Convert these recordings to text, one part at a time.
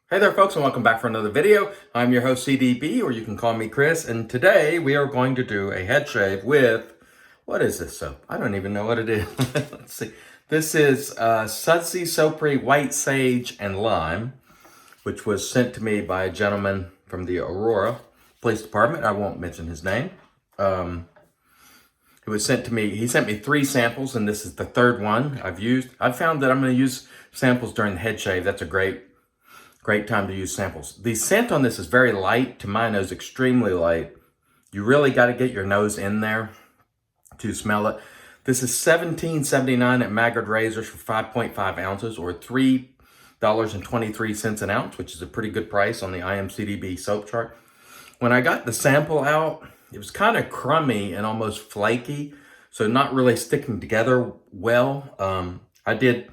Hey there folks, and welcome back for another video. I'm your host CDB, or you can call me Chris, and today we are going to do a head shave with, what is this soap? I don't even know what it is. Let's see. This is Sudsy Soapery White Sage and Lime, which was sent to me by a gentleman from the Aurora Police Department. I won't mention his name. It was sent to me, he sent me 3 samples, and this is the 3rd one I've used. I've found that I'm going to use samples during the head shave. That's a great time to use samples. The scent on this is very light. To my nose, extremely light. You really got to get your nose in there to smell it. This is $17.79 at Maggard Razors for 5.5 ounces, or $3.23 an ounce, which is a pretty good price on the IMCDB soap chart. When I got the sample out, it was kind of crummy and almost flaky, so not really sticking together well. I did,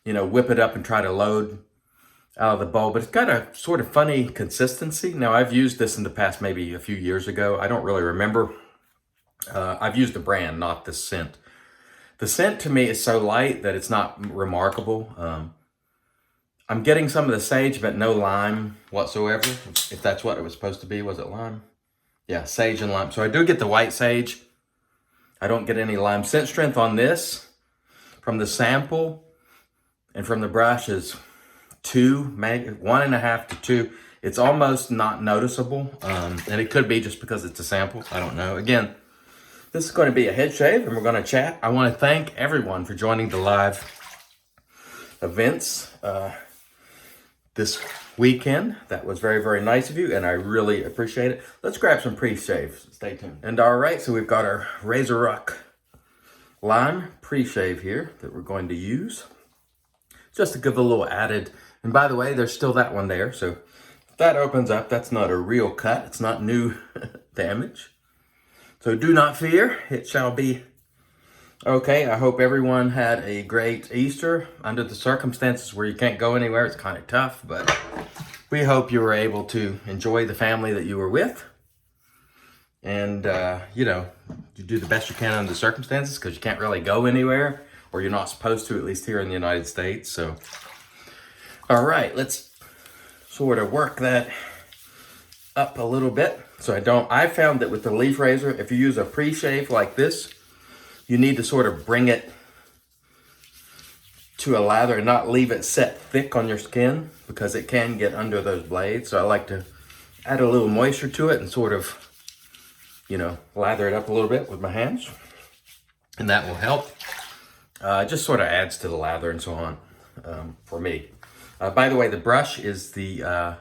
whip it up and try to load out of the bowl, but it's got a sort of funny consistency. Now, I've used this in the past, maybe a few years ago. I don't really remember. I've used the brand, not the scent. The scent to me is so light that it's not remarkable. I'm getting some of the sage, but no lime whatsoever, if that's what it was supposed to be. Was it lime? Yeah, sage and lime. So I do get the white sage. I don't get any lime. Scent strength on this from the sample and from the brush is 1.5 to 2. It's almost not noticeable, and it could be just because it's a sample. I don't know. Again, this is going to be a head shave, and we're going to chat. I want to thank everyone for joining the live events this weekend. That was very, very nice of you, and I really appreciate it. Let's grab some pre-shaves. Stay tuned. And all right, so we've got our RazoRock Lime pre-shave here that we're going to use just to give a little added. And by the way, there's still that one there. So if that opens up, that's not a real cut. It's not new damage. So do not fear. It shall be okay. I hope everyone had a great Easter. Under the circumstances where you can't go anywhere, it's kind of tough. But we hope you were able to enjoy the family that you were with. And, you do the best you can under the circumstances because you can't really go anywhere. Or you're not supposed to, at least here in the United States. So, all right, let's sort of work that up a little bit. So I found that with the leaf razor, if you use a pre-shave like this, you need to sort of bring it to a lather and not leave it set thick on your skin because it can get under those blades. So I like to add a little moisture to it and sort of, lather it up a little bit with my hands. And that will help. It just sort of adds to the lather and so on for me. By the way, the brush is the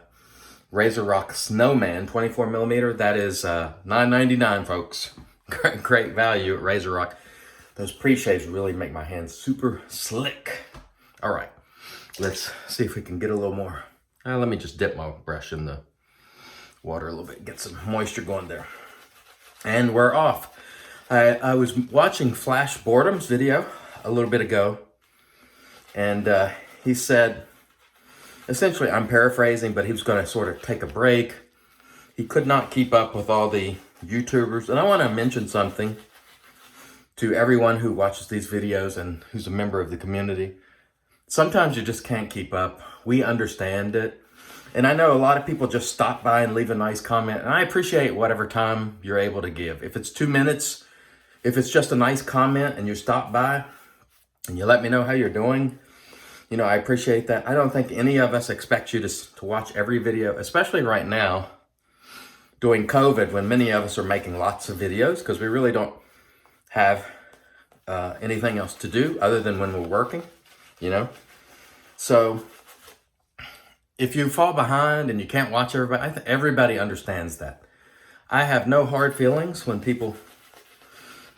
RazoRock Snowman 24 millimeter. That is $9.99, folks. Great value at RazoRock. Those pre-shaves really make my hands super slick. All right, let's see if we can get a little more. Let me just dip my brush in the water a little bit, get some moisture going there. And we're off. I was watching Flash Boredom's video a little bit ago, and he said, essentially, I'm paraphrasing, but he was going to sort of take a break. He could not keep up with all the YouTubers, and I want to mention something to everyone who watches these videos and who's a member of the community. Sometimes you just can't keep up. We understand it, and I know a lot of people just stop by and leave a nice comment, and I appreciate whatever time you're able to give. If it's 2 minutes, if it's just a nice comment and you stop by, and you let me know how you're doing, I appreciate that. I don't think any of us expect you to watch every video, especially right now during COVID, when many of us are making lots of videos because we really don't have anything else to do other than when we're working, So if you fall behind and you can't watch everybody, I think everybody understands that. I have no hard feelings when people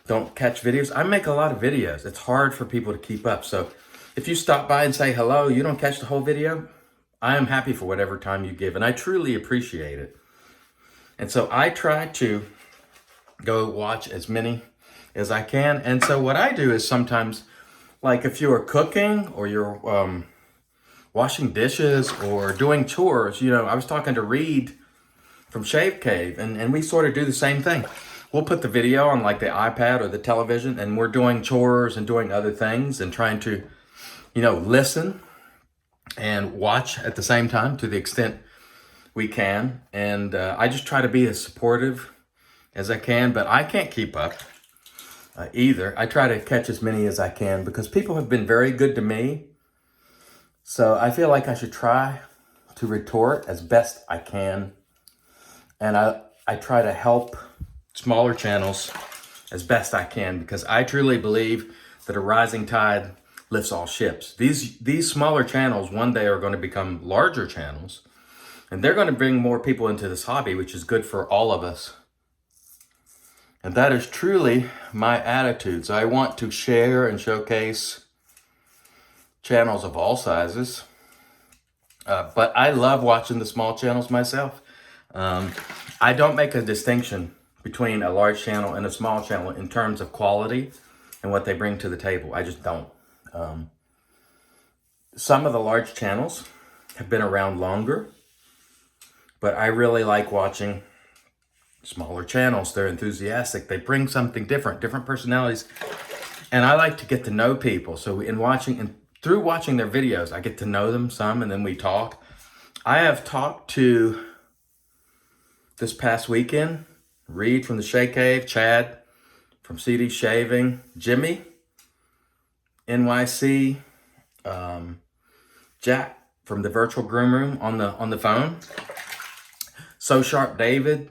don't catch videos. I make a lot of videos. It's hard for people to keep up. So if you stop by and say hello, you don't catch the whole video, I am happy for whatever time you give. And I truly appreciate it. And so I try to go watch as many as I can. And so what I do is sometimes, like if you are cooking or you're washing dishes or doing chores, I was talking to Reed from Shave Cave, and we sort of do the same thing. We'll put the video on like the iPad or the television, and we're doing chores and doing other things and trying to, listen and watch at the same time to the extent we can. And I just try to be as supportive as I can, but I can't keep up either. I try to catch as many as I can because people have been very good to me. So I feel like I should try to retort as best I can. And I try to help smaller channels as best I can because I truly believe that a rising tide lifts all ships. These smaller channels one day are going to become larger channels, and they're going to bring more people into this hobby, which is good for all of us. And that is truly my attitude. So I want to share and showcase channels of all sizes. But I love watching the small channels myself. I don't make a distinction between a large channel and a small channel in terms of quality and what they bring to the table. I just don't. Some of the large channels have been around longer, but I really like watching smaller channels. They're enthusiastic. They bring something different personalities. And I like to get to know people. So through watching their videos, I get to know them some, and then we talk. I have talked to, this past weekend, Reed from the Shea Cave, Chad from CD Shaving, Jimmy, NYC, Jack from the Virtual Groom Room on the phone, So Sharp David.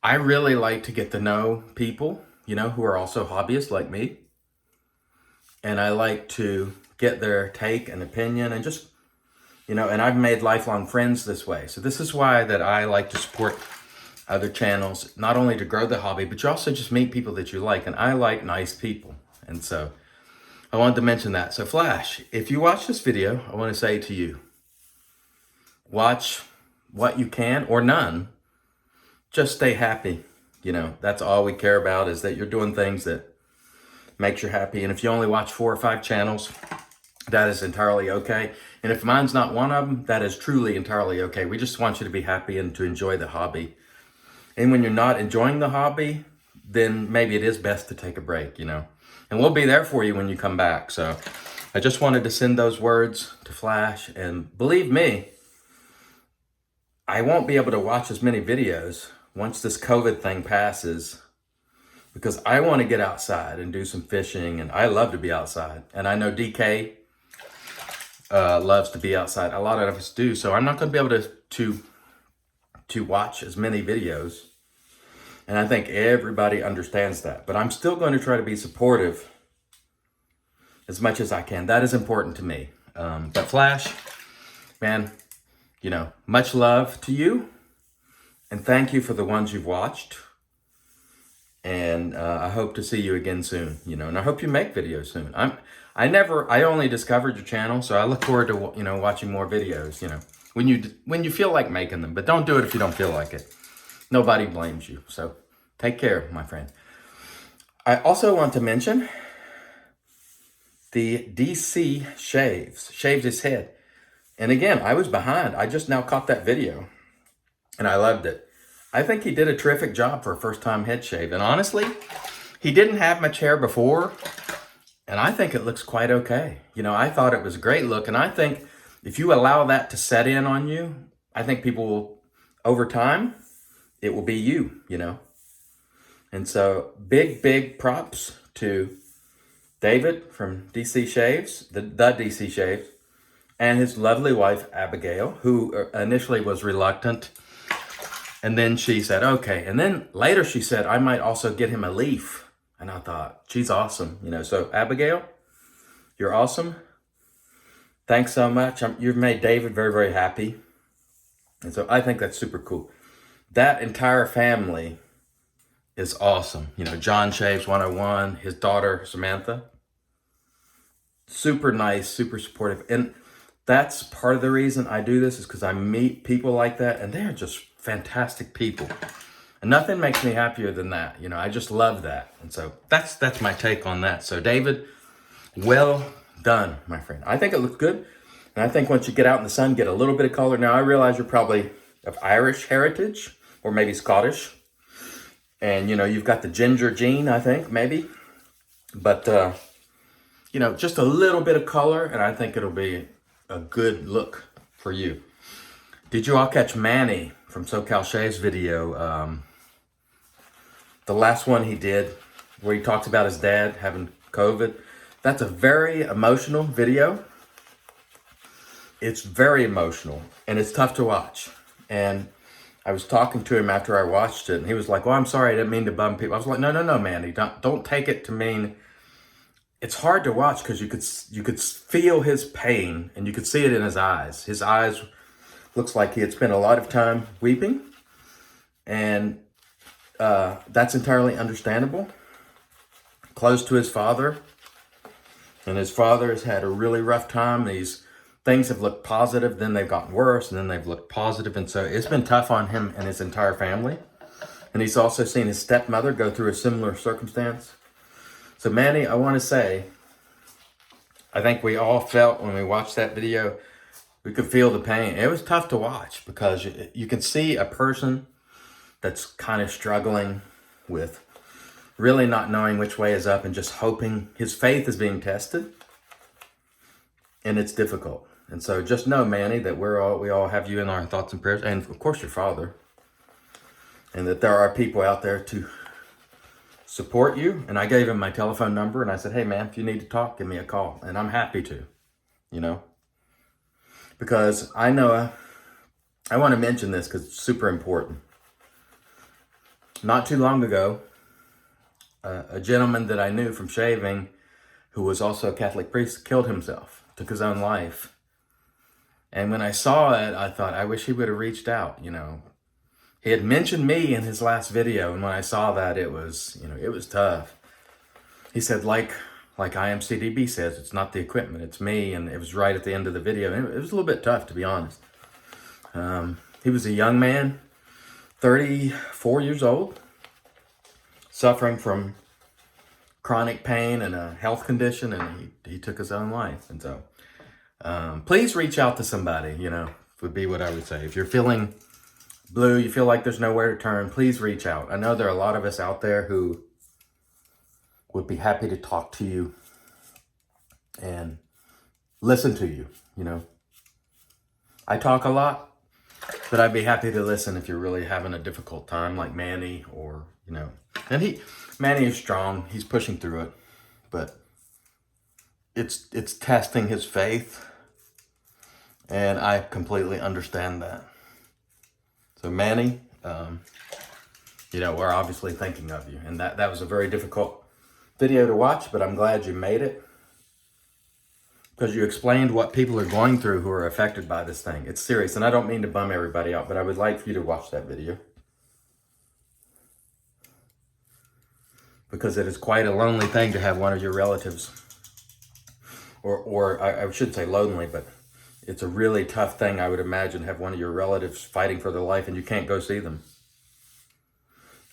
I really like to get to know people, who are also hobbyists like me. And I like to get their take and opinion and just, and I've made lifelong friends this way. So this is why that I like to support other channels, not only to grow the hobby, but you also just meet people that you like. And I like nice people. And so I wanted to mention that. So Flash, if you watch this video, I want to say to you, watch what you can or none. Just stay happy. That's all we care about, is that you're doing things that makes you happy. And if you only watch 4 or 5 channels, that is entirely okay. And if mine's not one of them, that is truly entirely okay. We just want you to be happy and to enjoy the hobby. And when you're not enjoying the hobby, then maybe it is best to take a break, And we'll be there for you when you come back. So I just wanted to send those words to Flash. And believe me, I won't be able to watch as many videos once this COVID thing passes, because I want to get outside and do some fishing, and I love to be outside. And I know DK loves to be outside. A lot of us do. So I'm not going to be able to watch as many videos. And I think everybody understands that. But I'm still going to try to be supportive as much as I can. That is important to me. But Flash, man, much love to you. And thank you for the ones you've watched. And I hope to see you again soon, and I hope you make videos soon. I only discovered your channel, so I look forward to, watching more videos, when you feel like making them. But don't do it if you don't feel like it. Nobody blames you. So take care, my friend. I also want to mention the DC shaved his head. And again, I was behind. I just now caught that video. And I loved it. I think he did a terrific job for a first-time head shave. And honestly, he didn't have much hair before. And I think it looks quite okay. I thought it was a great look. And I think if you allow that to set in on you, I think people will, over time, it will be you, And so big props to David from DC Shaves, the DC Shaves, and his lovely wife, Abigail, who initially was reluctant. And then she said, okay. And then later she said, I might also get him a leaf. And I thought, she's awesome. So Abigail, you're awesome. Thanks so much. You've made David very, very happy. And so I think that's super cool. That entire family is awesome. John Shaves 101, his daughter, Samantha. Super nice, super supportive. And that's part of the reason I do this, is because I meet people like that, and they're just fantastic people. And nothing makes me happier than that. I just love that. And so that's my take on that. So David, well done, my friend. I think it looks good. And I think once you get out in the sun, get a little bit of color. Now I realize you're probably of Irish heritage or maybe Scottish. And you've got the ginger gene, I think, maybe. But just a little bit of color, and I think it'll be a good look for you. Did you all catch Manny from SoCal Shave's video? The last one he did where he talks about his dad having COVID. That's a very emotional video. It's very emotional and it's tough to watch. And I was talking to him after I watched it and he was like, well, I'm sorry, I didn't mean to bum people. I was like, no, Manny, don't take it to mean. It's hard to watch because you could feel his pain and you could see it in his eyes. His eyes looks like he had spent a lot of time weeping, and that's entirely understandable. Close to his father, and his father has had a really rough time. These things have looked positive, then they've gotten worse, and then they've looked positive, and so it's been tough on him and his entire family. And he's also seen his stepmother go through a similar circumstance. So Manny, I want to say, I think we all felt when we watched that video, we could feel the pain. It was tough to watch because you can see a person that's kind of struggling with really not knowing which way is up and just hoping. His faith is being tested, and it's difficult. And so just know, Manny, that we all have you in our thoughts and prayers, and of course your father, and that there are people out there to support you. And I gave him my telephone number and I said, hey man, if you need to talk, give me a call. And I'm happy to, because I know, I want to mention this because it's super important. Not too long ago, a gentleman that I knew from shaving, who was also a Catholic priest, killed himself, took his own life. And when I saw it, I thought, I wish he would have reached out, He had mentioned me in his last video, and when I saw that, it was, it was tough. He said, like IMCDB says, it's not the equipment, it's me, and it was right at the end of the video. And it was a little bit tough, to be honest. He was a young man, 34 years old, suffering from chronic pain and a health condition, and he took his own life. And so, please reach out to somebody, would be what I would say. If you're feeling blue, you feel like there's nowhere to turn, please reach out. I know there are a lot of us out there who would be happy to talk to you and listen to you, I talk a lot, but I'd be happy to listen if you're really having a difficult time, like Manny, or, and Manny is strong, he's pushing through it, but it's testing his faith, and I completely understand that. So Manny, we're obviously thinking of you. And that was a very difficult video to watch, but I'm glad you made it. Because you explained what people are going through who are affected by this thing. It's serious, and I don't mean to bum everybody out, but I would like for you to watch that video. Because it is quite a lonely thing to have one of your relatives, or I should say lonely, but it's a really tough thing, I would imagine, have one of your relatives fighting for their life and you can't go see them.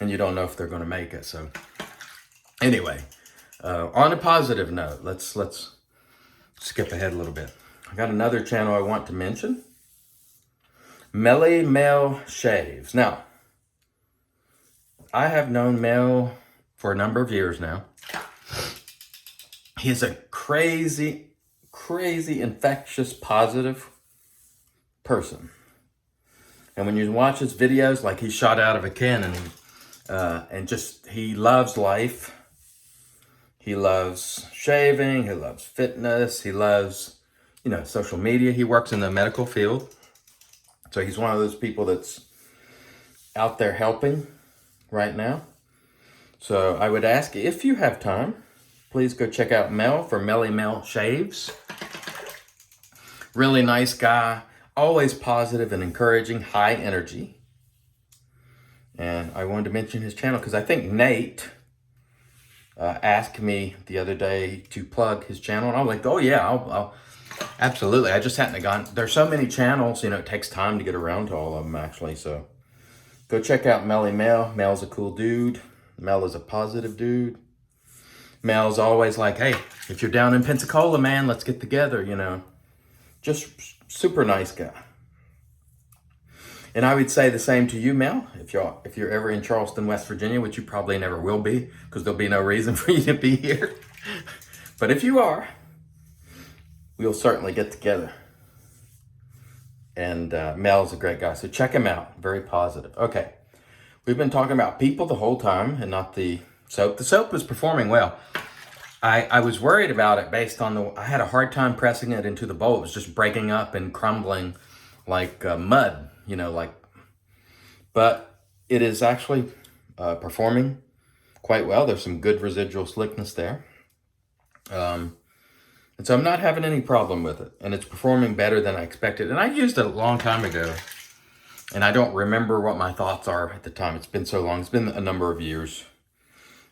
And you don't know if they're going to make it. So anyway, on a positive note, let's skip ahead a little bit. I got another channel I want to mention. Melly Mel Shaves. Now, I have known Mel for a number of years now. He's a crazy, infectious, positive person. And when you watch his videos, like he's shot out of a cannon, and he loves life. He loves shaving. He loves fitness. He loves, social media. He works in the medical field. So he's one of those people that's out there helping right now. So I would ask, if you have time, please go check out Mel for Melly Mel Shaves. Really nice guy, always positive and encouraging, high energy. And I wanted to mention his channel because I think Nate asked me the other day to plug his channel. And I was like, oh yeah, I'll absolutely. I just hadn't gone. There's so many channels, it takes time to get around to all of them actually. So go check out Melly Mel. Mel's a cool dude. Mel is a positive dude. Mel's always like, hey, if you're down in Pensacola, man, let's get together, Just super nice guy. And I would say the same to you, Mel, if you're ever in Charleston, West Virginia, which you probably never will be, because there'll be no reason for you to be here. But if you are, we'll certainly get together. And Mel's a great guy, so check him out. Very positive. Okay, we've been talking about people the whole time and not the soap. The soap was performing well. I was worried about it based on I had a hard time pressing it into the bowl. It was just breaking up and crumbling like mud, you know, but it is actually performing quite well. There's some good residual slickness there. And so I'm not having any problem with it. And it's performing better than I expected. And I used it a long time ago. And I don't remember what my thoughts are at the time. It's been so long. It's been a number of years.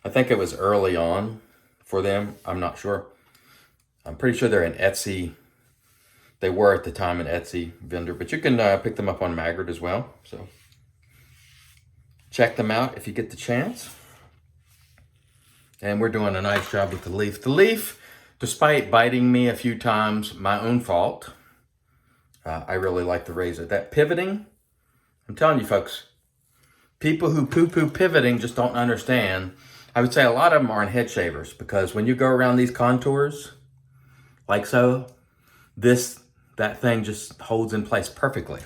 I think it was early on for them. I'm not sure. I'm pretty sure they're an Etsy. They were at the time an Etsy vendor. But you can pick them up on Maggard as well. So check them out if you get the chance. And we're doing a nice job with the leaf. The leaf, despite biting me a few times, my own fault. I really like the razor. That pivoting, I'm telling you folks, people who poo-poo pivoting just don't understand. I would say a lot of them are on head shavers because when you go around these contours, like so, that thing just holds in place perfectly.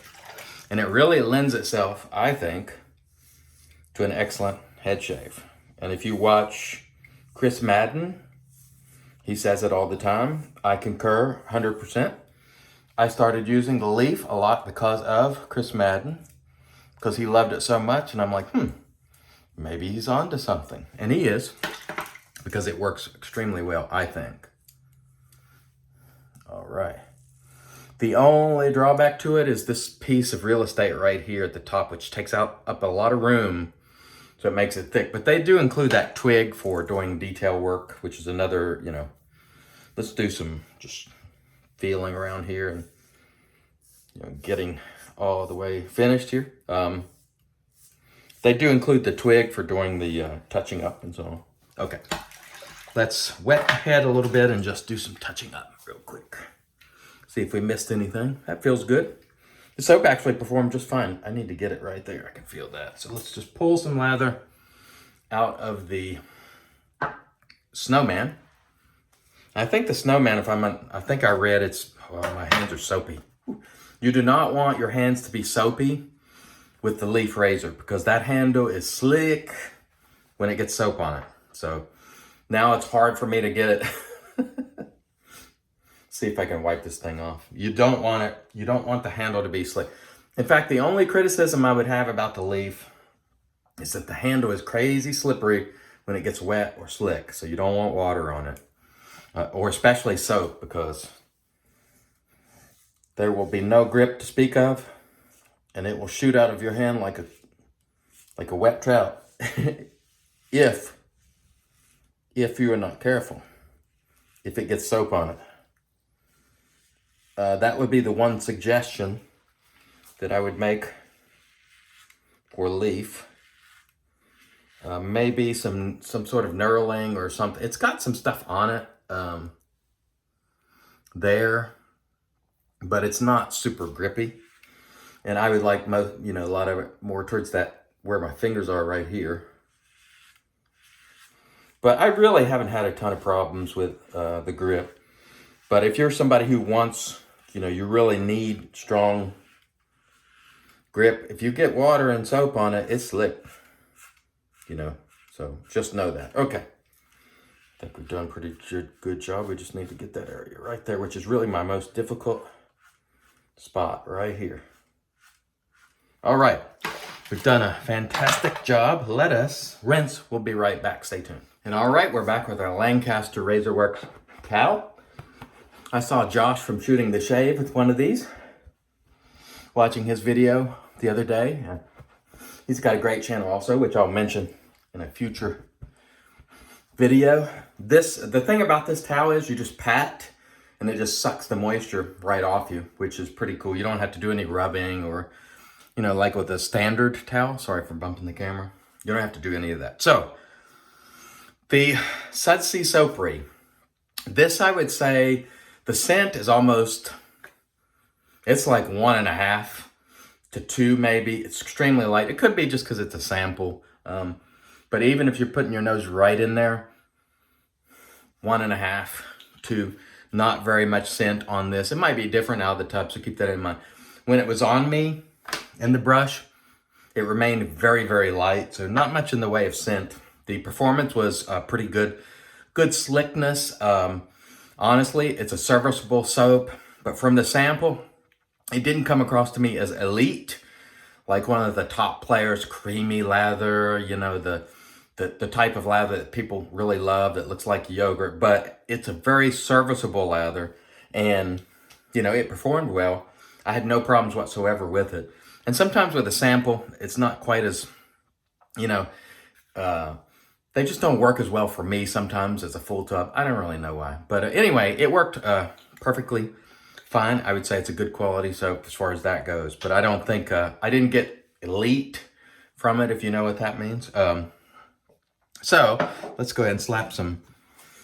And it really lends itself, I think, to an excellent head shave. And if you watch Chris Madden, he says it all the time. I concur 100%. I started using the leaf a lot because of Chris Madden, because he loved it so much. And I'm like, maybe he's onto something. And he is, because it works extremely well, I think. All right. The only drawback to it is this piece of real estate right here at the top, which takes up a lot of room. So it makes it thick. But they do include that twig for doing detail work, which is another, let's do some just feeling around here and, getting all the way finished here. They do include the twig for doing the touching up and so on. Okay, let's wet the head a little bit and just do some touching up real quick. See if we missed anything. That feels good. The soap actually performed just fine. I need to get it right there. I can feel that. So let's just pull some lather out of the Snowman. I think the Snowman, I think I read my hands are soapy. You do not want your hands to be soapy with the leaf razor because that handle is slick when it gets soap on it. So now it's hard for me to get it. See if I can wipe this thing off. You don't want it. You don't want the handle to be slick. In fact, the only criticism I would have about the leaf is that the handle is crazy slippery when it gets wet or slick. So you don't want water on it, or especially soap, because there will be no grip to speak of, and it will shoot out of your hand like a wet trout if you are not careful. If it gets soap on it. That would be the one suggestion that I would make for leaf. Maybe some sort of knurling or something. It's got some stuff on it there, but it's not super grippy. And I would like a lot of it more towards that where my fingers are right here. But I really haven't had a ton of problems with the grip. But if you're somebody who wants, you really need strong grip, if you get water and soap on it, it's slick, so just know that. Okay, I think we've done a pretty good job. We just need to get that area right there, which is really my most difficult spot right here. All right, we've done a fantastic job. Let us rinse. We'll be right back. Stay tuned. And all right, we're back with our Lancaster RazoRock towel. I saw Josh from Shooting the Shave with one of these, watching his video the other day. He's got a great channel also, which I'll mention in a future video. The thing about this towel is you just pat and it just sucks the moisture right off you, which is pretty cool. You don't have to do any rubbing or, like with a standard towel. Sorry for bumping the camera. You don't have to do any of that. So the Sudsy Soapery. This, I would say, the scent is it's like 1.5 to 2 maybe. It's extremely light. It could be just because it's a sample. But even if you're putting your nose right in there, 1.5 to not very much scent on this. It might be different out of the tub, so keep that in mind. when it was on me in the brush, it remained very, very light. So not much in the way of scent. The performance was pretty good. Good slickness. Honestly, it's a serviceable soap, but from the sample, it didn't come across to me as elite, like one of the top players, creamy lather, you know, the type of lather that people really love that looks like yogurt, but it's a very serviceable lather, and, you know, it performed well. I had no problems whatsoever with it. And sometimes with a sample, it's not quite as, you know, they just don't work as well for me sometimes as a full tub. I don't really know why. But anyway, it worked perfectly fine. I would say it's a good quality soap as far as that goes. But I don't think, I didn't get elite from it, if you know what that means. So let's go ahead and slap some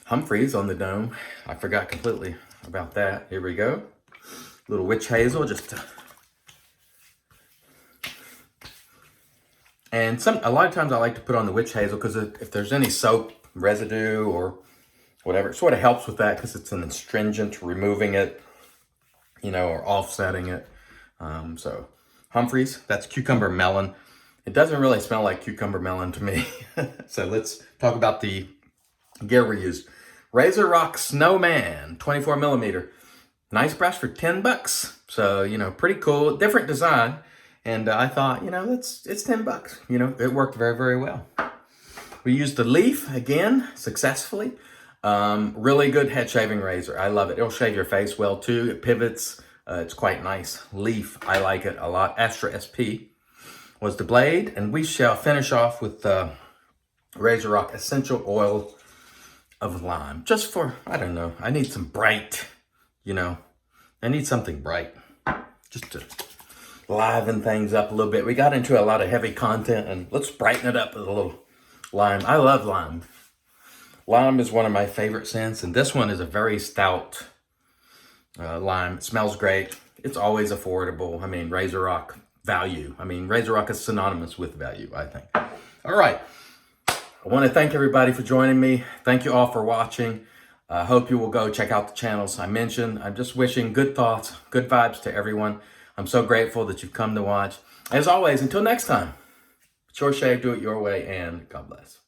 Humphreys on the dome. I forgot completely about that. Here we go. Little witch hazel, just to... And a lot of times I like to put on the witch hazel because if there's any soap residue or whatever, it sort of helps with that because it's an astringent, removing it, you know, or offsetting it. So Humphreys, that's cucumber melon. It doesn't really smell like cucumber melon to me. So let's talk about the gear we used. RazoRock Snowman, 24 millimeter. Nice brush for $10. So, you know, pretty cool, different design. And I thought, you know, it's $10. You know, it worked very, very well. We used the leaf again, successfully. Really good head shaving razor. I love it. It'll shave your face well too. It pivots. It's quite nice. Leaf, I like it a lot. Astra SP was the blade. And we shall finish off with RazoRock Essential Oil of Lime. Just for, I don't know, I need some bright, you know. I need something bright. Just to liven things up a little bit. We got into a lot of heavy content, and let's brighten it up with a little lime. I love lime. Lime is one of my favorite scents, and this one is a very stout lime. It smells great. It's always affordable. I mean, RazoRock value. I mean, RazoRock is synonymous with value, I think. All right. I want to thank everybody for joining me. Thank you all for watching. I hope you will go check out the channels I mentioned. I'm just wishing good thoughts, good vibes to everyone. I'm so grateful that you've come to watch. As always, until next time, sure shave, do it your way, and God bless.